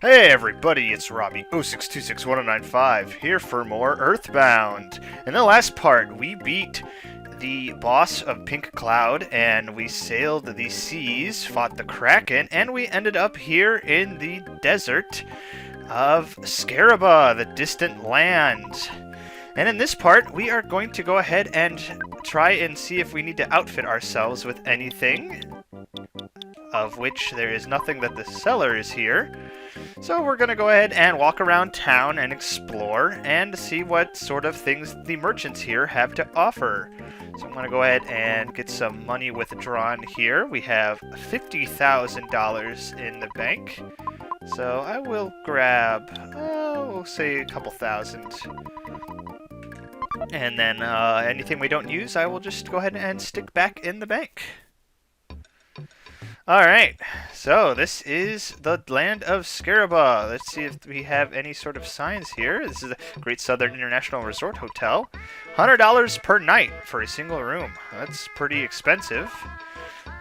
Hey everybody, it's Robbie 06261095 here for more EarthBound. In the last part, we beat the boss of Pink Cloud and we sailed the seas, fought the Kraken, and we ended up here in the desert of Scaraba, the distant land. And in this part, we are going to go ahead and try and see if we need to outfit ourselves with anything, of which there is nothing that the seller is here. So we're going to go ahead and walk around town and explore and see what sort of things the merchants here have to offer. So I'm going to go ahead and get some money withdrawn here. We have $50,000 in the bank. So I will grab, we'll say a couple thousand. And then anything we don't use, I will just go ahead and stick back in the bank. Alright, so this is the land of Scaraba. Let's see if we have any sort of signs here. This is the Great Southern International Resort Hotel. $100 per night for a single room. That's pretty expensive.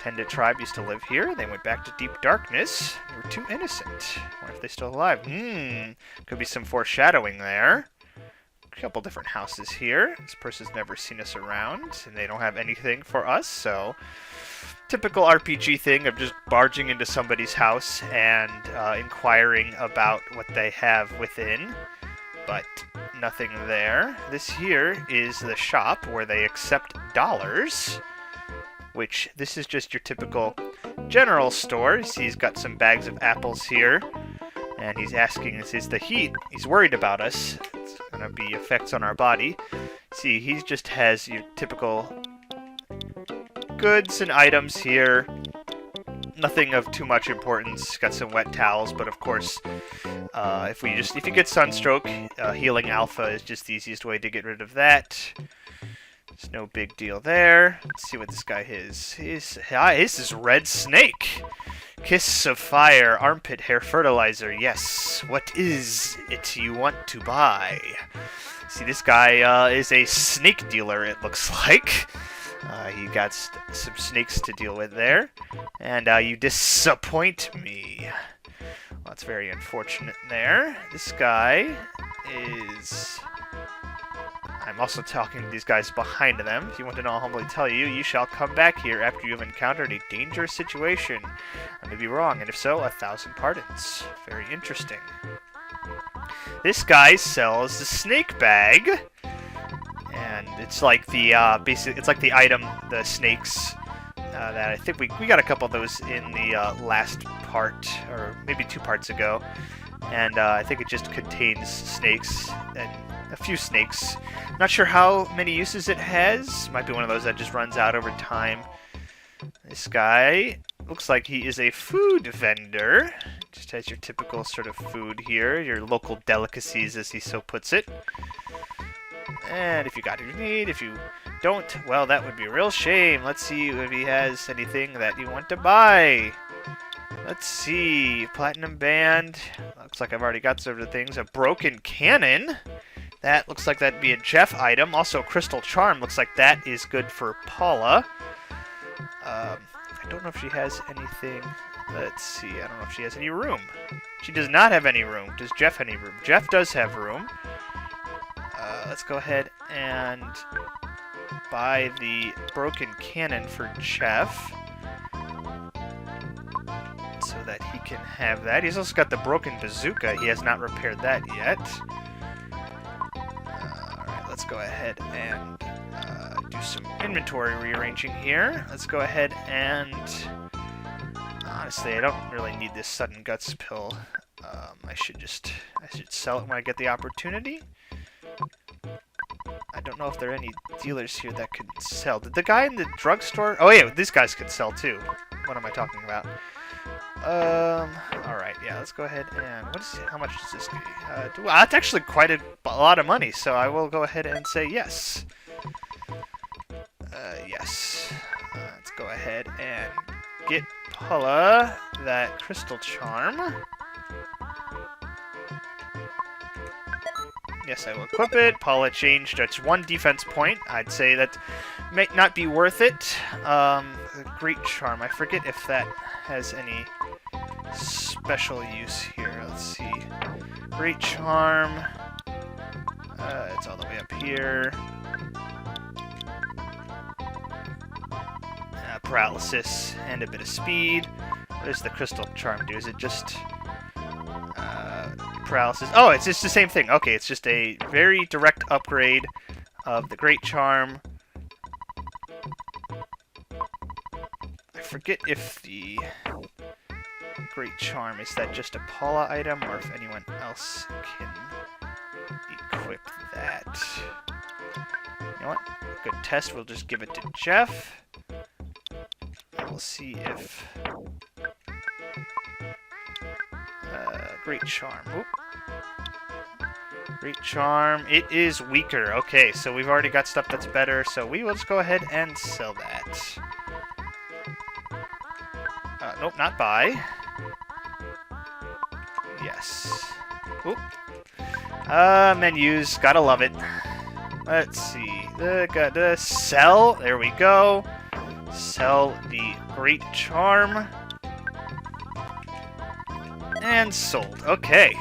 Tended tribe used to live here. They went back to deep darkness. They were too innocent. Wonder if they're still alive. Could be some foreshadowing there. A couple different houses here. This person's never seen us around, and they don't have anything for us, so... Typical RPG thing of just barging into somebody's house and inquiring about what they have within, but nothing there. This here is the shop where they accept dollars, which this is just your typical general store. You see he's got some bags of apples here, and he's asking, is the heat? He's worried about us. It's going to be effects on our body. See, he just has your typical goods and items here. Nothing of too much importance. Got some wet towels, but of course, if you get sunstroke, healing alpha is just the easiest way to get rid of that. There's no big deal there. Let's see what this guy is. This is Red Snake. Kiss of fire, armpit hair fertilizer. Yes. What is it you want to buy? See, this guy is a snake dealer, it looks like. He got some snakes to deal with there. And you disappoint me. Well, that's very unfortunate there. This guy is... I'm also talking to these guys behind them. If you want to know, I'll humbly tell you, you shall come back here after you have encountered a dangerous situation. I may be wrong, and if so, 1,000 pardons. Very interesting. This guy sells the snake bag. And it's like the it's like the item, the snakes, that I think we got a couple of those in the last part, or maybe 2 parts ago. And I think it just contains snakes and a few snakes. Not sure how many uses it has. Might be one of those that just runs out over time. This guy looks like he is a food vendor. Just has your typical sort of food here, your local delicacies, as he so puts it. And if you got what you need, if you don't, well, that would be a real shame. Let's see if he has anything that you want to buy. Let's see. Platinum band. Looks like I've already got some of the things. A broken cannon. That looks like that'd be a Jeff item. Also, crystal charm. Looks like that is good for Paula. I don't know if she has anything. Let's see. I don't know if she has any room. She does not have any room. Does Jeff have any room? Jeff does have room. Let's go ahead and buy the broken cannon for Jeff so that he can have that. He's also got the broken bazooka. He has not repaired that yet. Alright, let's go ahead and do some inventory rearranging here. Let's go ahead and... Honestly, I don't really need this sudden guts pill. I should sell it when I get the opportunity. I don't know if there are any dealers here that could sell. Did the guy in the drugstore... Oh yeah, these guys could sell too. What am I talking about? Alright, yeah, let's go ahead and... How much does this give? Well, that's actually quite a lot of money, so I will go ahead and say yes. Yes. Let's go ahead and get Paula that crystal charm. Yes, I will equip it. Paula changed its 1 defense point. I'd say that might not be worth it. Great charm. I forget if that has any special use here. Let's see. Great Charm. It's all the way up here. Paralysis and a bit of speed. What does the Crystal Charm do? Is it just paralysis? Oh, it's just the same thing. Okay, it's just a very direct upgrade of the Great Charm. I forget if the Great Charm, is that just a Paula item, or if anyone else can equip that. You know what? Good test. We'll just give it to Jeff. We'll see if Great Charm. Oop. Great Charm. It is weaker. Okay, so we've already got stuff that's better, so we will just go ahead and sell that. Nope, not buy. Yes. Oop. Menus. Gotta love it. Let's see. Gotta sell. There we go. Sell the Great Charm. And sold. Okay.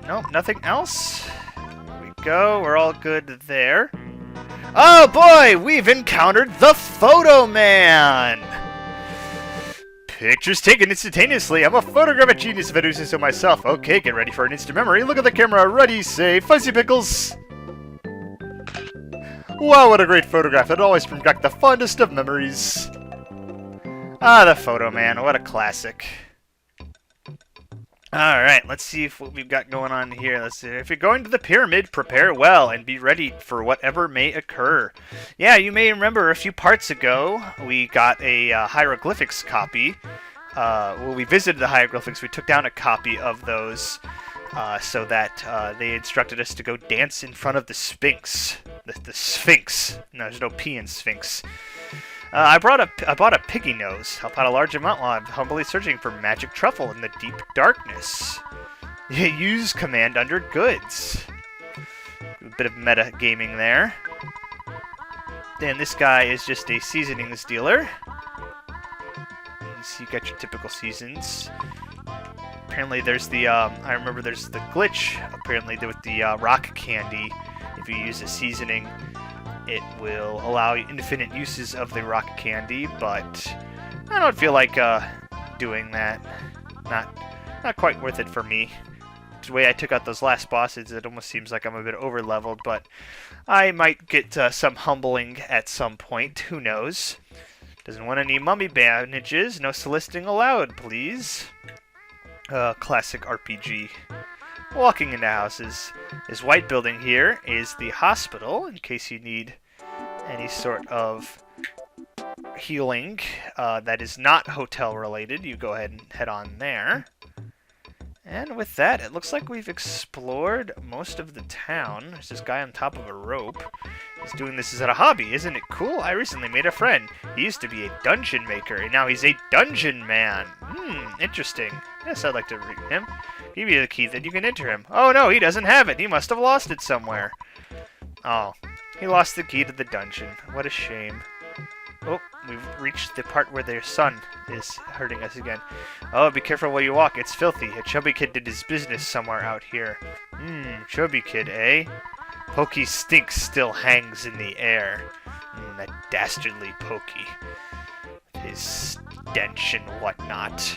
Nope, nothing else. There we go. We're all good there. Oh boy, we've encountered the Photo Man! Pictures taken instantaneously. I'm a photographic genius if I do say so myself. Okay, get ready for an instant memory. Look at the camera. Ready, say, Fuzzy Pickles! Wow, what a great photograph. It always brings back the fondest of memories. Ah, the Photo Man. What a classic. Alright, let's see what we've got going on here. Let's see. If you're going to the pyramid, prepare well and be ready for whatever may occur. Yeah, you may remember a few parts ago, we got a hieroglyphics copy. When we visited the hieroglyphics, we took down a copy of those so that they instructed us to go dance in front of the Sphinx. The Sphinx. No, there's no P in Sphinx. I bought a piggy nose. Help out a large amount while I'm humbly searching for magic truffle in the deep darkness. Use command under goods. A bit of meta gaming there. And this guy is just a seasonings dealer. You got your typical seasons. Apparently there's the, I remember there's the glitch, apparently with the rock candy. If you use a seasoning, it will allow infinite uses of the rock candy, but I don't feel like doing that. Not quite worth it for me. The way I took out those last bosses, it almost seems like I'm a bit over-leveled, but I might get some humbling at some point. Who knows? Doesn't want any mummy bandages. No soliciting allowed, please. Classic RPG. Walking into houses. This white building here is the hospital, in case you need any sort of healing that is not hotel related. You go ahead and head on there. And with that, it looks like we've explored most of the town. There's this guy on top of a rope. He's doing this as a hobby. Isn't it cool? I recently made a friend. He used to be a dungeon maker, and now he's a dungeon man. Interesting. Yes, I'd like to read him. Give you the key, then you can enter him. Oh no, he doesn't have it. He must have lost it somewhere. Oh, he lost the key to the dungeon. What a shame. Oh, we've reached the part where their son is hurting us again. Oh, be careful where you walk. It's filthy. A chubby kid did his business somewhere out here. Chubby kid, eh? Pokey's stink still hangs in the air. That dastardly Pokey. His stench and whatnot.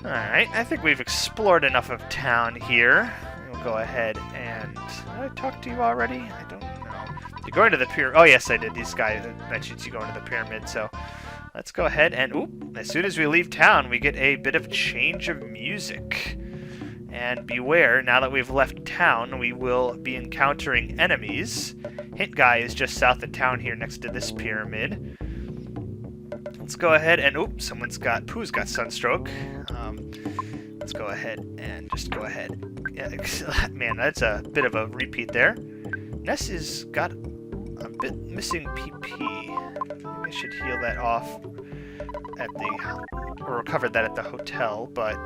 Alright, I think we've explored enough of town here. We'll go ahead and... Did I talk to you already? I don't know. You're going to the pyramid. Oh, yes, I did. This guy mentions you going to the pyramid, so let's go ahead and... Oop! As soon as we leave town, we get a bit of change of music. And beware, now that we've left town, we will be encountering enemies. Hint guy is just south of town here next to this pyramid. Let's go ahead and... Oop! Pooh's got sunstroke. Let's go ahead and just go ahead. Yeah, man, that's a bit of a repeat there. Ness has got a bit missing PP. Maybe I should heal that off at the... or recover that at the hotel, but...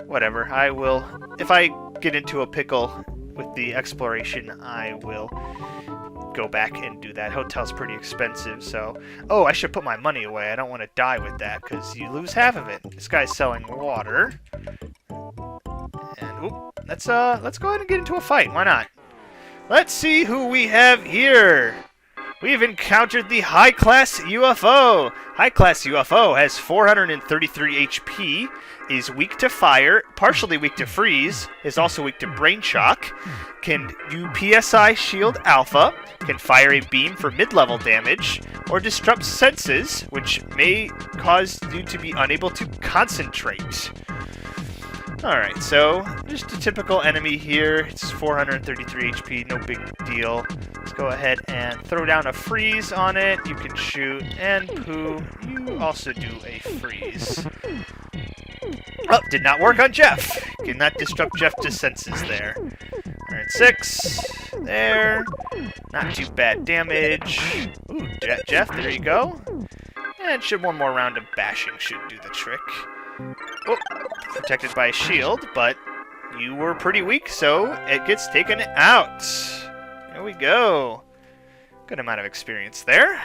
whatever. I will... If I get into a pickle with the exploration, I will go back and do that. Hotel's pretty expensive, so... Oh, I should put my money away. I don't want to die with that, because you lose half of it. This guy's selling water. And, oop, let's go ahead and get into a fight. Why not? Let's see who we have here. We've encountered the high-class UFO. High-class UFO has 433 HP, is weak to fire, partially weak to freeze, is also weak to brain shock, can do PSI Shield Alpha, can fire a beam for mid-level damage, or disrupt senses, which may cause you to be unable to concentrate. Alright, so just a typical enemy here. It's 433 HP, no big deal. Let's go ahead and throw down a freeze on it. You can shoot, and Pooh, you also do a freeze. Oh, did not work on Jeff. Cannot disrupt Jeff to senses there. Alright, 6. There. Not too bad damage. Ooh, Jeff, there you go. And one more round of bashing should do the trick. Oh, protected by a shield, but you were pretty weak, so it gets taken out. There we go. Good amount of experience there.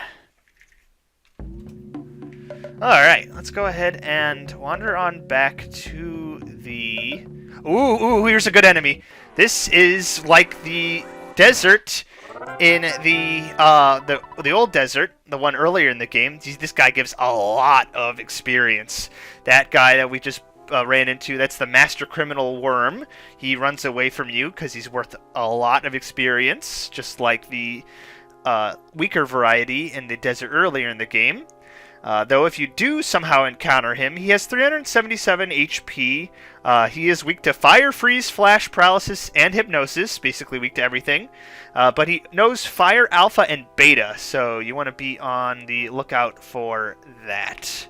Alright, let's go ahead and wander on back to the... Ooh, here's a good enemy. This is like the desert in the old desert, the one earlier in the game. This guy gives a lot of experience. That guy that we just ran into, that's the Master Criminal Worm. He runs away from you because he's worth a lot of experience, just like the weaker variety in the desert earlier in the game. Though if you do somehow encounter him, he has 377 HP. He is weak to fire, freeze, flash, paralysis, and hypnosis. Basically weak to everything. But he knows fire, alpha, and beta. So you want to be on the lookout for that.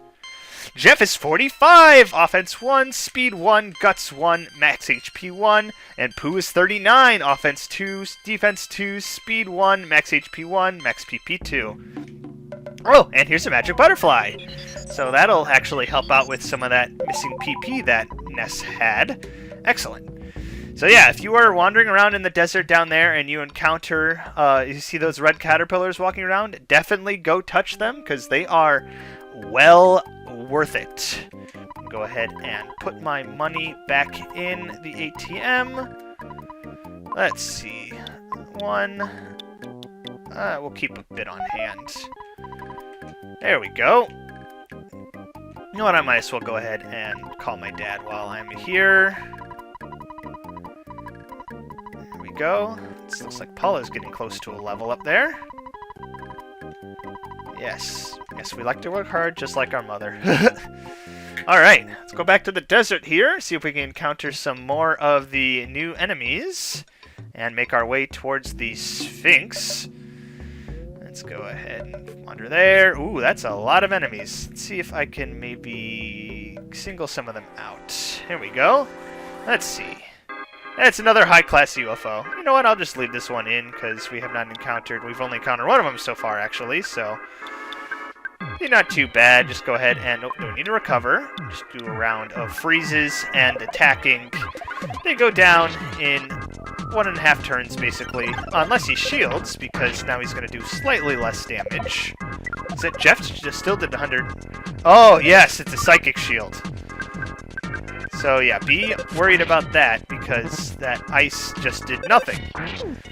Jeff is 45! Offense 1, speed 1, guts 1, max HP 1. And Pooh is 39! Offense 2, defense 2, speed 1, max HP 1, max PP 2. Oh, and here's a magic butterfly. So that'll actually help out with some of that missing PP that Ness had. Excellent. So yeah, if you are wandering around in the desert down there and you encounter, you see those red caterpillars walking around, definitely go touch them because they are well worth it. Go ahead and put my money back in the ATM. Let's see. We'll keep a bit on hand. There we go. You know what, I might as well go ahead and call my dad while I'm here. There we go. It looks like Paula's getting close to a level up there. Yes, we like to work hard just like our mother. Alright, let's go back to the desert here, see if we can encounter some more of the new enemies, and make our way towards the Sphinx. Let's go ahead and wander there. Ooh, that's a lot of enemies. Let's see if I can maybe single some of them out. Here we go. Let's see. That's another high-class UFO. You know what? I'll just leave this one in because we have not encountered... We've only encountered one of them so far, actually, so... not too bad. Just go ahead and... Oh, don't need to recover. Just do a round of freezes and attacking. They go down in 1.5 turns, basically. Unless he shields, because now he's going to do slightly less damage. Is it Jeff just still did 100? Oh, yes, it's a psychic shield. So yeah, be worried about that, because that ice just did nothing.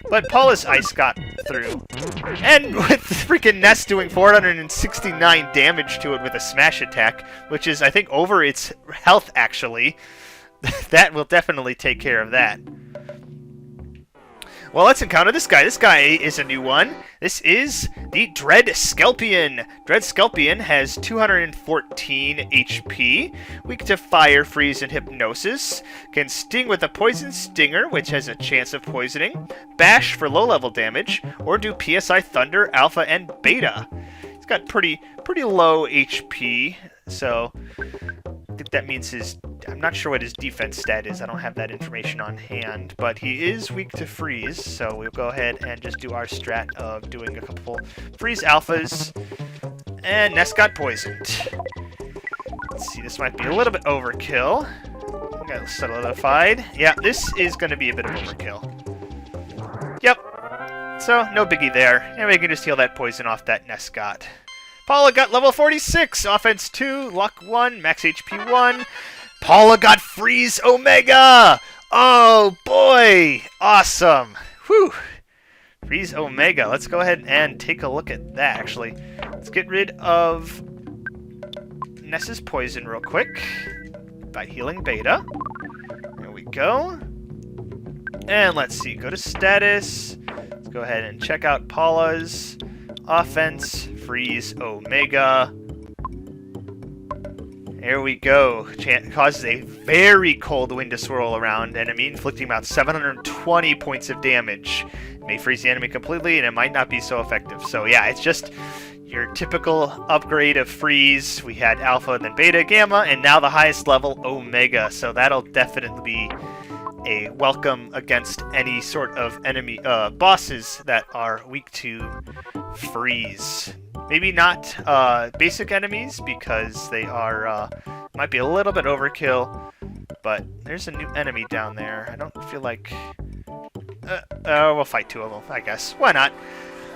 But Paula's ice got through. And with freaking Ness doing 469 damage to it with a smash attack, which is, I think, over its health, actually. That will definitely take care of that. Well, let's encounter this guy. This guy is a new one. This is the Dread Skelpion. Dread Skelpion has 214 HP, weak to fire, freeze, and hypnosis. Can sting with a poison stinger, which has a chance of poisoning. Bash for low-level damage, or do PSI Thunder, Alpha, and Beta. He's got pretty low HP, so I think that means his... I'm not sure what his defense stat is. I don't have that information on hand, but he is weak to freeze, so we'll go ahead and just do our strat of doing a couple freeze alphas, and Ness got poisoned. Let's see, this might be a little bit overkill. Got solidified. Yeah, this is going to be a bit of overkill. Yep. So, no biggie there. And we can just heal that poison off that Nescott. Paula got level 46, offense 2, luck 1, max HP 1. Paula got freeze Omega! Oh boy! Awesome! Whew! Freeze Omega. Let's go ahead and take a look at that, actually. Let's get rid of Ness's poison real quick by healing Beta. There we go. And let's see, go to status. Let's go ahead and check out Paula's offense, freeze Omega. There we go. Causes a very cold wind to swirl around enemy, inflicting about 720 points of damage. It may freeze the enemy completely, and it might not be so effective. So yeah, it's just your typical upgrade of freeze. We had alpha, then beta, gamma, and now the highest level, omega. So that'll definitely be a welcome against any sort of enemy bosses that are weak to freeze. Maybe not basic enemies, because they are might be a little bit overkill. But there's a new enemy down there. I don't feel like we'll fight 2 of them, I guess. Why not?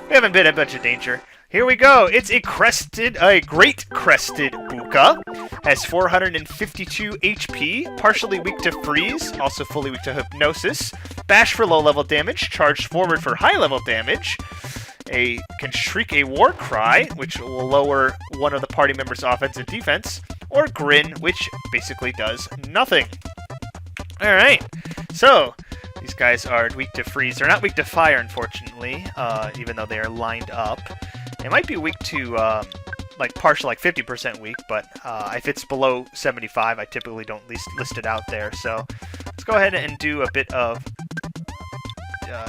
We haven't been in a bunch of danger. Here we go. It's a great crested Buka. Has 452 HP, partially weak to freeze, also fully weak to hypnosis. Bash for low level damage, charge forward for high level damage. Can shriek a war cry, which will lower one of the party members' offensive defense, or grin, which basically does nothing. Alright, so these guys are weak to freeze. They're not weak to fire, unfortunately, even though they are lined up. They might be weak to, like, partial, like 50% weak, but if it's below 75, I typically don't list it out there. So let's go ahead and do a bit of...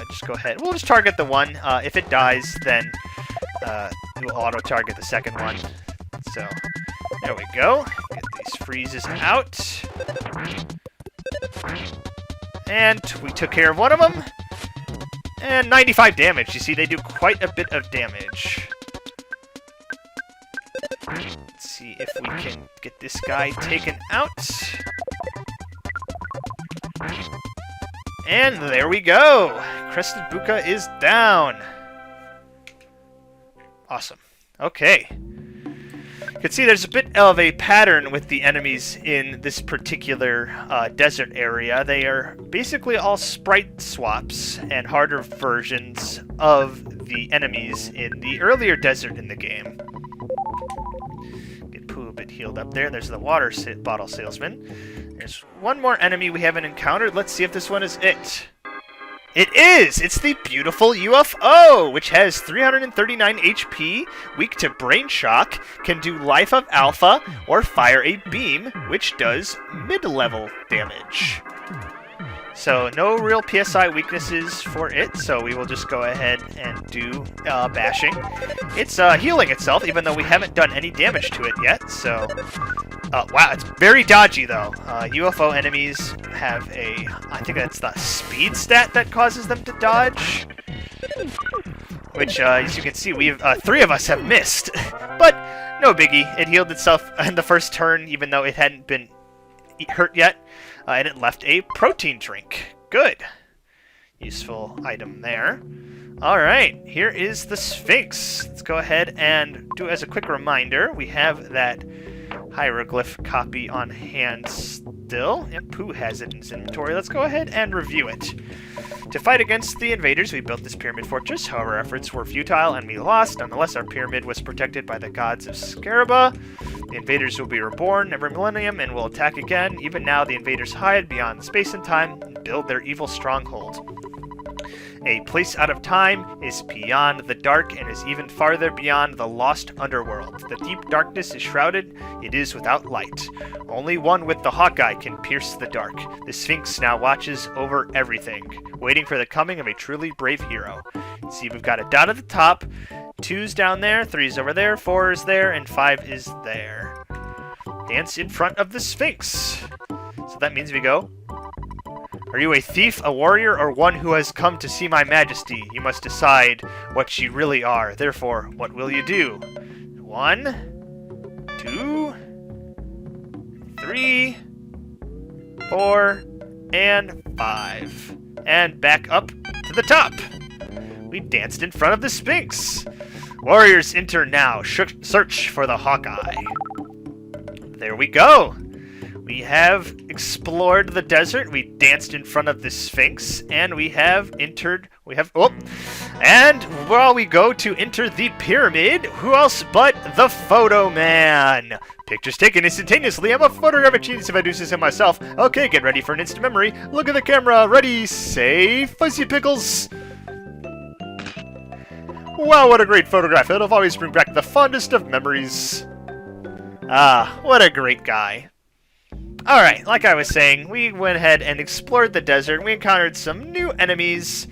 just go ahead. We'll just target the one. If it dies, then it will auto-target the second one. So there we go. Get these freezes out. And we took care of one of them. And 95 damage. You see, they do quite a bit of damage. Let's see if we can get this guy taken out. And there we go! Crested Buka is down! Awesome. Okay. You can see there's a bit of a pattern with the enemies in this particular desert area. They are basically all sprite swaps and harder versions of the enemies in the earlier desert in the game. Get Pooh a bit healed up there. There's the water bottle salesman. There's one more enemy we haven't encountered. Let's see if this one is it. It is! It's the beautiful UFO, which has 339 HP, weak to brain shock, can do Life of Alpha, or fire a beam, which does mid-level damage. So no real PSI weaknesses for it, so we will just go ahead and do bashing. It's healing itself, even though we haven't done any damage to it yet, so... wow, it's very dodgy, though. UFO enemies have I think that's the speed stat that causes them to dodge. Which, as you can see, 3 of us have missed. But, no biggie. It healed itself in the first turn, even though it hadn't been hurt yet. And it left a protein drink. Good. Useful item there. Alright, here is the Sphinx. Let's go ahead and do as a quick reminder, we have that hieroglyph copy on hand still. And Pooh has it in his inventory. Let's go ahead and review it. To fight against the invaders, we built this pyramid fortress. However, our efforts were futile and we lost. Nonetheless, our pyramid was protected by the gods of Scaraba. The invaders will be reborn every millennium and will attack again. Even now, the invaders hide beyond space and time and build their evil stronghold. A place out of time is beyond the dark and is even farther beyond the lost underworld. The deep darkness is shrouded, it is without light. Only one with the Hawkeye can pierce the dark. The Sphinx now watches over everything, waiting for the coming of a truly brave hero. See, we've got a dot at the top, 2's down there, 3's over there, 4 is there, and 5 is there. Dance in front of the Sphinx. So that means we go... Are you a thief, a warrior, or one who has come to see my majesty? You must decide what you really are. Therefore, what will you do? 1, 2, 3, 4, and 5. And back up to the top. we danced in front of the Sphinx. Warriors, enter now. Search for the Hawkeye. There we go. We have explored the desert, we danced in front of the Sphinx, and we have entered, and while we go to enter the pyramid, who else but the Photo Man? Pictures taken instantaneously. I'm a photographic genius if I do say myself. Okay, get ready for an instant memory. Look at the camera. Ready, say, Fuzzy Pickles. Wow, what a great photograph. It'll always bring back the fondest of memories. Ah, what a great guy. Alright, like I was saying, we went ahead and explored the desert, we encountered some new enemies,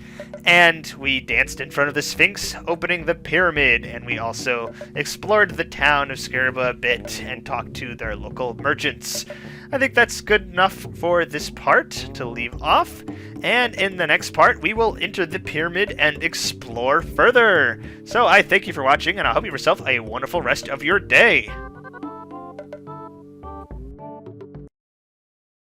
and we danced in front of the Sphinx, opening the pyramid, and we also explored the town of Scaraba a bit and talked to their local merchants. I think that's good enough for this part to leave off, and in the next part we will enter the pyramid and explore further. So I thank you for watching, and I hope you have yourself a wonderful rest of your day.